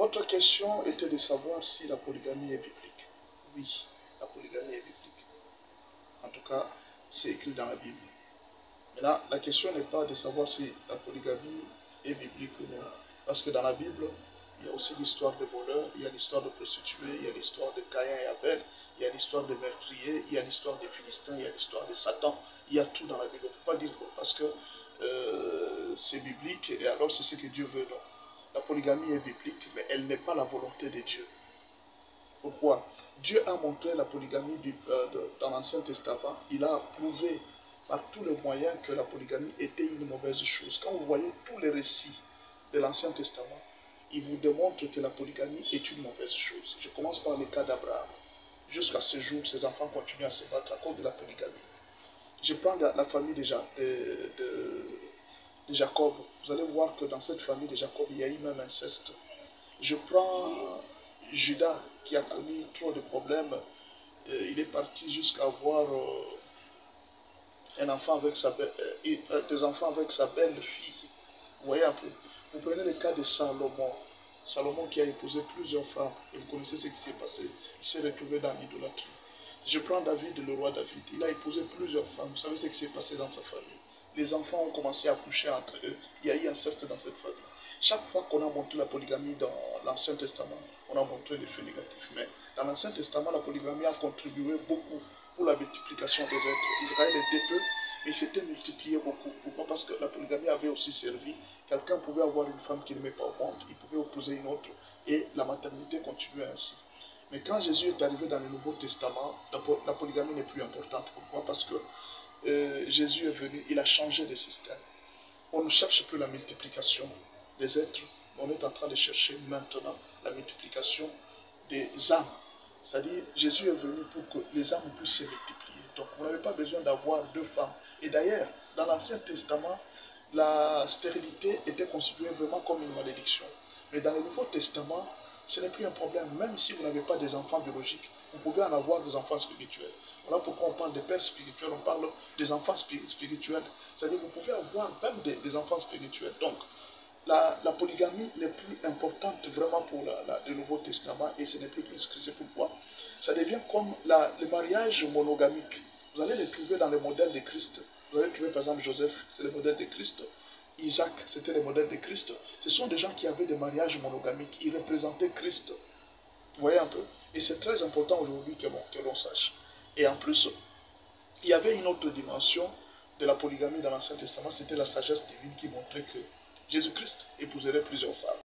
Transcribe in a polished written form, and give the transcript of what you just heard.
Votre question était de savoir si la polygamie est biblique. Oui, la polygamie est biblique. En tout cas, c'est écrit dans la Bible. Maintenant, la question n'est pas de savoir si la polygamie est biblique ou non. Parce que dans la Bible, il y a aussi l'histoire de voleurs, il y a l'histoire de prostituées, il y a l'histoire de Caïn et Abel, il y a l'histoire de meurtriers, il y a l'histoire des Philistins, il y a l'histoire de Satan. Il y a tout dans la Bible. On ne peut pas dire parce que c'est biblique et alors c'est ce que Dieu veut. Non. La polygamie est biblique, mais elle n'est pas la volonté de Dieu. Pourquoi? Dieu a montré la polygamie dans l'Ancien Testament. Il a prouvé par tous les moyens que la polygamie était une mauvaise chose. Quand vous voyez tous les récits de l'Ancien Testament, il vous démontre que la polygamie est une mauvaise chose. Je commence par le cas d'Abraham. Jusqu'à ce jour, ses enfants continuent à se battre à cause de la polygamie. Je prends la famille de Jacob. Vous allez voir que dans cette famille de Jacob, il y a eu même inceste. Je prends Judas qui a connu trop de problèmes. Il est parti jusqu'à avoir un enfant avec des enfants avec sa belle-fille. Vous voyez un peu. Vous prenez le cas de Salomon. Salomon qui a épousé plusieurs femmes. Et vous connaissez ce qui s'est passé. Il s'est retrouvé dans l'idolâtrie. Je prends David, le roi David. Il a épousé plusieurs femmes. Vous savez ce qui s'est passé dans sa famille. Les enfants ont commencé à coucher entre eux. Il y a eu inceste dans cette famille. Chaque fois qu'on a montré la polygamie dans l'Ancien Testament, on a montré l'effet négatif. Mais dans l'Ancien Testament, la polygamie a contribué beaucoup pour la multiplication des êtres. Israël était peu, mais il s'était multiplié beaucoup. Pourquoi? Parce que la polygamie avait aussi servi. Quelqu'un pouvait avoir une femme qu'il n'aimait pas au monde, il pouvait épouser une autre, et la maternité continuait ainsi. Mais quand Jésus est arrivé dans le Nouveau Testament, la polygamie n'est plus importante. Pourquoi? Parce que Jésus est venu, il a changé de système. On ne cherche plus la multiplication des êtres, on est en train de chercher maintenant la multiplication des âmes. C'est-à-dire, Jésus est venu pour que les âmes puissent se multiplier. Donc, vous n'avez pas besoin d'avoir deux femmes. Et d'ailleurs, dans l'Ancien Testament, la stérilité était considérée vraiment comme une malédiction. Mais dans le Nouveau Testament, ce n'est plus un problème. Même si vous n'avez pas des enfants biologiques, vous pouvez en avoir des enfants spirituels. Voilà pourquoi on parle des pères spirituels, on parle des enfants spirituels. C'est-à-dire que vous pouvez avoir même des enfants spirituels. Donc, la polygamie n'est plus importante vraiment pour le Nouveau Testament et ce n'est plus prescrit. C'est pourquoi ça devient comme le mariage monogamique. Vous allez le trouver dans le modèle de Christ. Vous allez trouver par exemple Joseph, c'est le modèle de Christ. Isaac, c'était le modèle de Christ. Ce sont des gens qui avaient des mariages monogamiques. Ils représentaient Christ. Vous voyez un peu? Et c'est très important aujourd'hui que l'on sache. Et en plus, il y avait une autre dimension de la polygamie dans l'Ancien Testament, c'était la sagesse divine qui montrait que Jésus-Christ épouserait plusieurs femmes.